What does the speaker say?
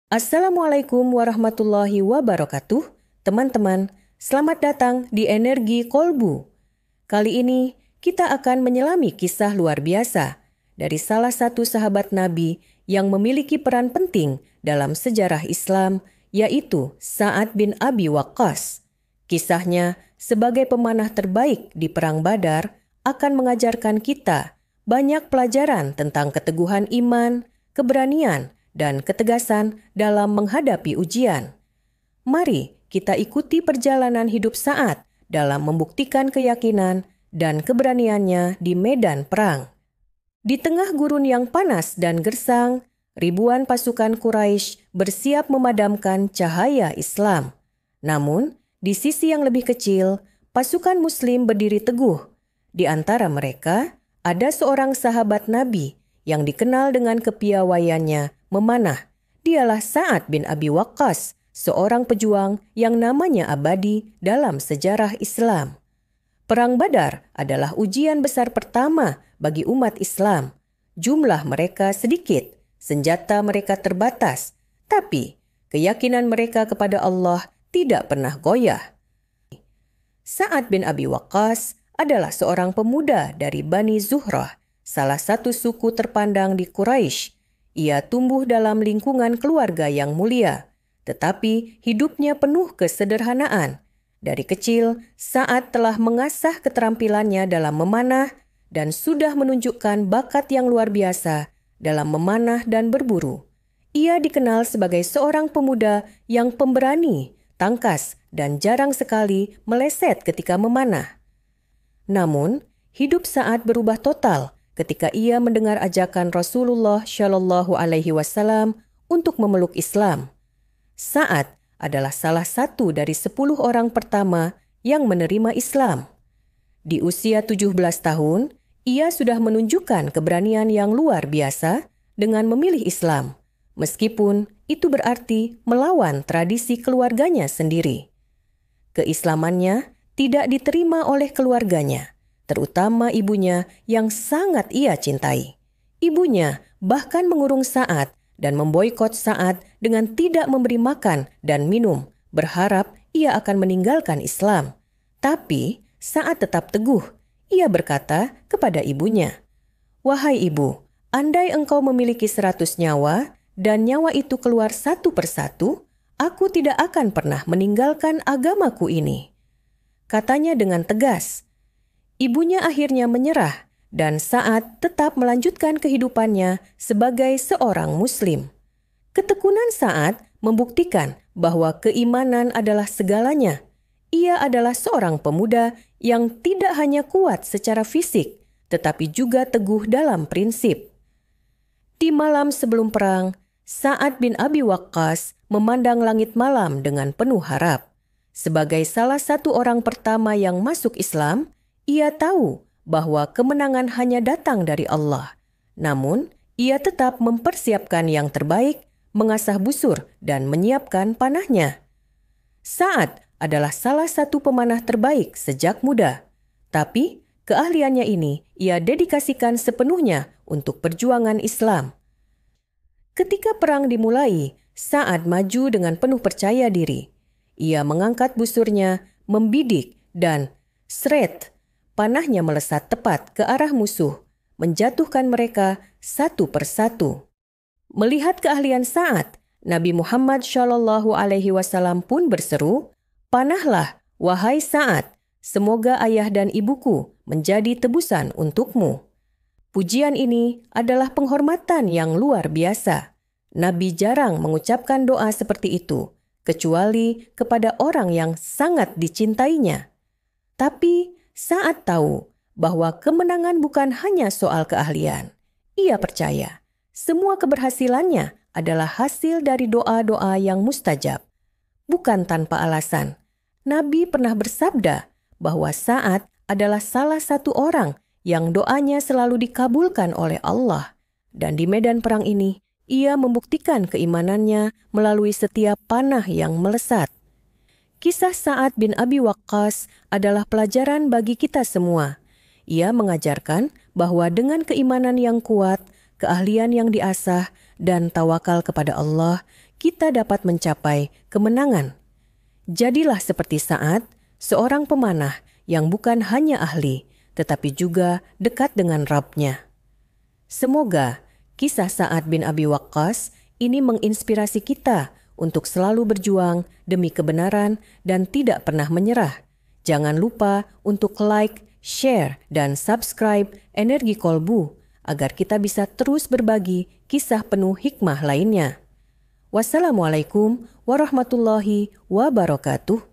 Assalamualaikum warahmatullahi wabarakatuh. Teman-teman, selamat datang di Energi Kolbu. Kali ini kita akan menyelami kisah luar biasa dari salah satu sahabat Nabi yang memiliki peran penting dalam sejarah Islam, yaitu Sa'ad bin Abi Waqqas. Kisahnya sebagai pemanah terbaik di Perang Badar akan mengajarkan kita banyak pelajaran tentang keteguhan iman, keberanian, dan ketegasan dalam menghadapi ujian. Mari kita ikuti perjalanan hidup Sa'ad dalam membuktikan keyakinan dan keberaniannya di medan perang. Di tengah gurun yang panas dan gersang, ribuan pasukan Quraisy bersiap memadamkan cahaya Islam. Namun, di sisi yang lebih kecil, pasukan Muslim berdiri teguh. Di antara mereka, ada seorang sahabat Nabi yang dikenal dengan kepiawaiannya memanah. Dialah Sa'ad bin Abi Waqqas, seorang pejuang yang namanya abadi dalam sejarah Islam. Perang Badar adalah ujian besar pertama bagi umat Islam. Jumlah mereka sedikit, senjata mereka terbatas, tapi keyakinan mereka kepada Allah tidak pernah goyah. Sa'ad bin Abi Waqqas adalah seorang pemuda dari Bani Zuhrah, salah satu suku terpandang di Quraisy. Ia tumbuh dalam lingkungan keluarga yang mulia, tetapi hidupnya penuh kesederhanaan. Dari kecil, Sa'ad telah mengasah keterampilannya dalam memanah dan sudah menunjukkan bakat yang luar biasa dalam memanah dan berburu. Ia dikenal sebagai seorang pemuda yang pemberani, tangkas, dan jarang sekali meleset ketika memanah. Namun, hidup Sa'ad berubah total ketika ia mendengar ajakan Rasulullah Shallallahu Alaihi Wasallam untuk memeluk Islam. Sa'ad adalah salah satu dari 10 orang pertama yang menerima Islam. Di usia 17 tahun, ia sudah menunjukkan keberanian yang luar biasa dengan memilih Islam, meskipun itu berarti melawan tradisi keluarganya sendiri. Keislamannya tidak diterima oleh keluarganya, terutama ibunya yang sangat ia cintai. Ibunya bahkan mengurung Sa'ad dan memboikot Sa'ad dengan tidak memberi makan dan minum, berharap ia akan meninggalkan Islam. Tapi Sa'ad tetap teguh. Ia berkata kepada ibunya, "Wahai ibu, andai engkau memiliki 100 nyawa dan nyawa itu keluar satu persatu, aku tidak akan pernah meninggalkan agamaku ini." Katanya dengan tegas. Ibunya akhirnya menyerah dan Sa'ad tetap melanjutkan kehidupannya sebagai seorang Muslim. Ketekunan Sa'ad membuktikan bahwa keimanan adalah segalanya. Ia adalah seorang pemuda yang tidak hanya kuat secara fisik, tetapi juga teguh dalam prinsip. Di malam sebelum perang, Sa'ad bin Abi Waqqas memandang langit malam dengan penuh harap. Sebagai salah satu orang pertama yang masuk Islam, ia tahu bahwa kemenangan hanya datang dari Allah. Namun, ia tetap mempersiapkan yang terbaik, mengasah busur, dan menyiapkan panahnya. Sa'ad adalah salah satu pemanah terbaik sejak muda. Tapi, keahliannya ini ia dedikasikan sepenuhnya untuk perjuangan Islam. Ketika perang dimulai, Sa'ad maju dengan penuh percaya diri. Ia mengangkat busurnya, membidik, dan sret, panahnya melesat tepat ke arah musuh, menjatuhkan mereka satu persatu. Melihat keahlian Sa'ad, Nabi Muhammad Shallallahu Alaihi Wasallam pun berseru, "Panahlah, wahai Sa'ad, semoga ayah dan ibuku menjadi tebusan untukmu." Pujian ini adalah penghormatan yang luar biasa. Nabi jarang mengucapkan doa seperti itu, kecuali kepada orang yang sangat dicintainya. Tapi Sa'ad tahu bahwa kemenangan bukan hanya soal keahlian. Ia percaya semua keberhasilannya adalah hasil dari doa-doa yang mustajab. Bukan tanpa alasan, Nabi pernah bersabda bahwa Sa'ad adalah salah satu orang yang doanya selalu dikabulkan oleh Allah. Dan di medan perang ini, ia membuktikan keimanannya melalui setiap panah yang melesat. Kisah Sa'ad bin Abi Waqqas adalah pelajaran bagi kita semua. Ia mengajarkan bahwa dengan keimanan yang kuat, keahlian yang diasah, dan tawakal kepada Allah, kita dapat mencapai kemenangan. Jadilah seperti Sa'ad, seorang pemanah yang bukan hanya ahli, tetapi juga dekat dengan Rabb-Nya. Semoga kisah Sa'ad bin Abi Waqqas ini menginspirasi kita untuk selalu berjuang demi kebenaran dan tidak pernah menyerah. Jangan lupa untuk like, share, dan subscribe Energi Kolbu agar kita bisa terus berbagi kisah penuh hikmah lainnya. Wassalamualaikum warahmatullahi wabarakatuh.